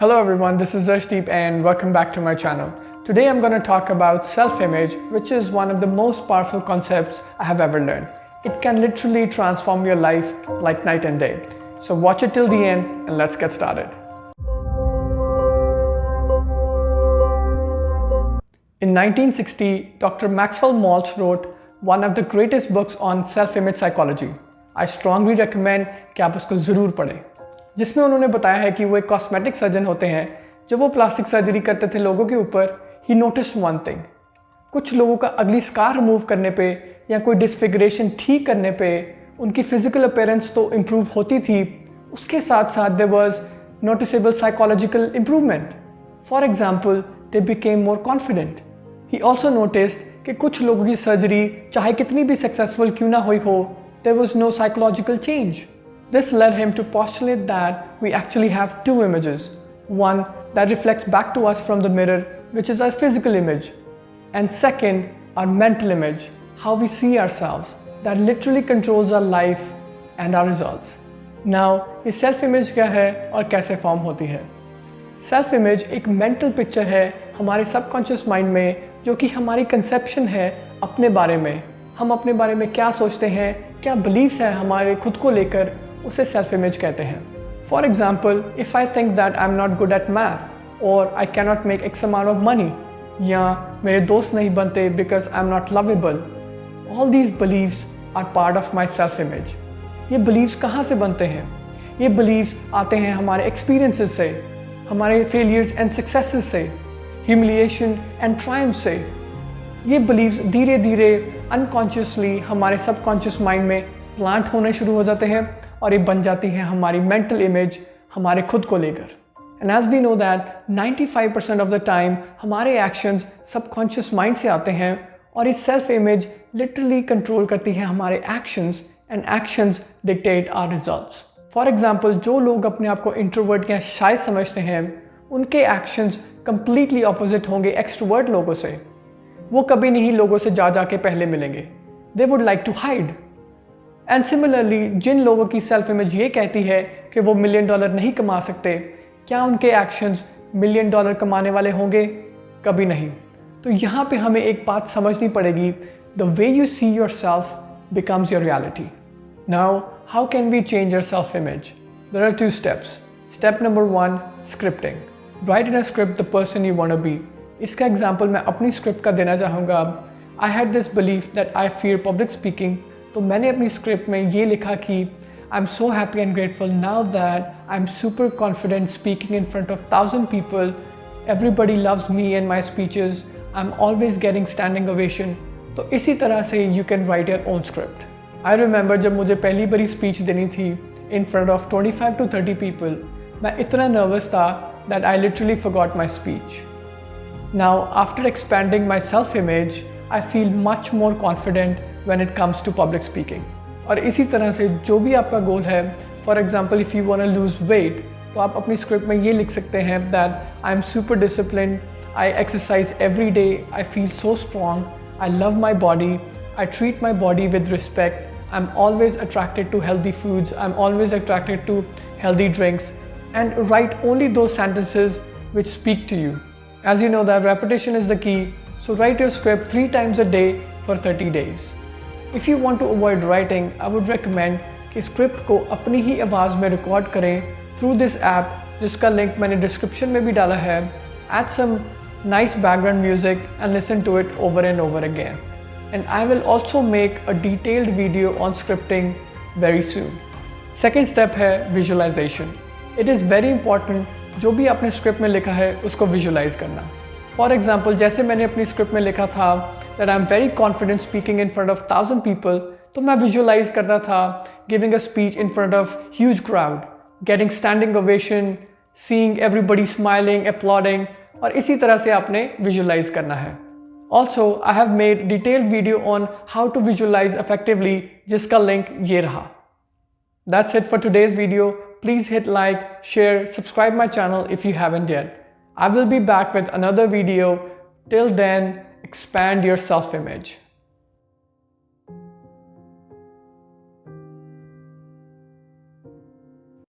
Hello everyone, this is Arshdeep and welcome back to my channel. Today I'm going to talk about self-image, which is one of the most powerful concepts I have ever learned. It can literally transform your life like night and day. So watch it till the end and let's get started. In 1960, Dr. Maxwell Maltz wrote one of the greatest books on self-image psychology. I strongly recommend कि आप उसको ज़रूर पढ़ें, जिसमें उन्होंने बताया है कि वो एक कॉस्मेटिक सर्जन होते हैं। जब वो प्लास्टिक सर्जरी करते थे लोगों के ऊपर, ही नोटिस वन थिंग, कुछ लोगों का अगली स्कार रिमूव करने पे या कोई डिसफिगरेशन ठीक करने पे उनकी फिजिकल अपीयरेंस तो इम्प्रूव होती थी, उसके साथ साथ there was noticeable psychological improvement. For example, they became more confident. He also noticed कि कुछ लोगों की सर्जरी चाहे कितनी भी सक्सेसफुल क्यों ना हुई हो, there was no psychological change. This led him to postulate that we actually have two images, one that reflects back to us from the mirror, which is our physical image, and second, our mental image, how we see ourselves, that literally controls our life and our results. Now, ये self-image क्या है और कैसे form होती है? Self-image एक mental picture है हमारे subconscious mind में, जो कि हमारी conception है अपने बारे में। हम अपने बारे में क्या सोचते हैं, क्या beliefs हैं हमारे खुद को लेकर, उसे सेल्फ इमेज कहते हैं। For example, if I think that I am not good at math और I can not make x amount of money, या मेरे दोस्त नहीं बनते because I am not lovable, all these beliefs are part of my self image. ये beliefs कहाँ से बनते हैं? ये बिलीव्स आते हैं हमारे एक्सपीरियंसेस से, हमारे फेलियर्स एंड सक्सेसेस से, ह्यूमिलिएशन एंड ट्रायम्फ से। ये बिलीव्स धीरे धीरे अनकॉन्शियसली हमारे सबकॉन्शियस माइंड में प्लांट होने शुरू हो जाते हैं और ये बन जाती है हमारी मेंटल इमेज हमारे खुद को लेकर। And as we know that 95% of the time हमारे एक्शंस सबकॉन्शियस माइंड से आते हैं और ये सेल्फ इमेज लिटरली कंट्रोल करती है हमारे actions and actions dictate our results. For example, जो लोग अपने आप को इंट्रोवर्ट या शाय समझते हैं, उनके एक्शंस कंप्लीटली ऑपोजिट होंगे एक्सट्रोवर्ट लोगों से। वो कभी नहीं लोगों से जा के पहले मिलेंगे, they would like to hide. And similarly, जिन लोगों की सेल्फ इमेज ये कहती है कि वो $1 मिलियन नहीं कमा सकते, क्या उनके एक्शंस $1 मिलियन कमाने वाले होंगे? कभी नहीं। तो यहाँ पे हमें एक बात समझनी पड़ेगी, the way you see yourself becomes your reality. Now, how can we change your self image? There are 2 steps. Step number 1, scripting. Write in a script the person you want to be. इसका example मैं अपनी script का देना चाहूँगा। I had this belief that I fear public speaking. तो मैंने अपनी script में ये लिखा कि I am so happy and grateful now that I am super confident speaking in front of 1000 people, everybody loves me and my speeches, I am always getting standing ovation. तो इसी तरह से you can write your own script. I remember जब मुझे पहली बारी speech देनी थी in front of 25 to 30 people, मैं इतना नर्वस था that I literally forgot my speech. Now after expanding my self image, I feel much more confident when it comes to public speaking। और इसी तरह से जो भी आपका गोल है, for example if you want to lose weight, तो आप अपनी स्क्रिप्ट में ये लिख सकते हैं that I am super disciplined, I exercise every day, I feel so strong, I love my body, I treat my body with respect, I am always attracted to healthy foods, I am always attracted to healthy drinks, and write only दो sentences which speak to you। As you know that repetition is the key, so write your script 3 times a day for 30 days। If you want to avoid writing, I would recommend कि script को अपनी ही आवाज़ में record करें through this app, जिसका link मैंने description में भी डाला है। Add some nice background music and listen to it over and over again। And I will also make a detailed video on scripting very soon। Second step है visualization। It is very important जो भी आपने script में लिखा है उसको visualise करना। For example, जैसे मैंने अपनी स्क्रिप्ट में लिखा था that I'm very confident speaking in front of 1000 people, तो मैं visualize करता था giving a speech in front of huge crowd, getting standing ovation, seeing everybody smiling, applauding, और इसी तरह से आपने visualize करना है। Also, I have made detailed video on how to visualize effectively, जिसका link ये रहा। That's it for today's video. Please hit like, share, subscribe my channel if you haven't yet. I will be back with another video. Till then, expand your self-image.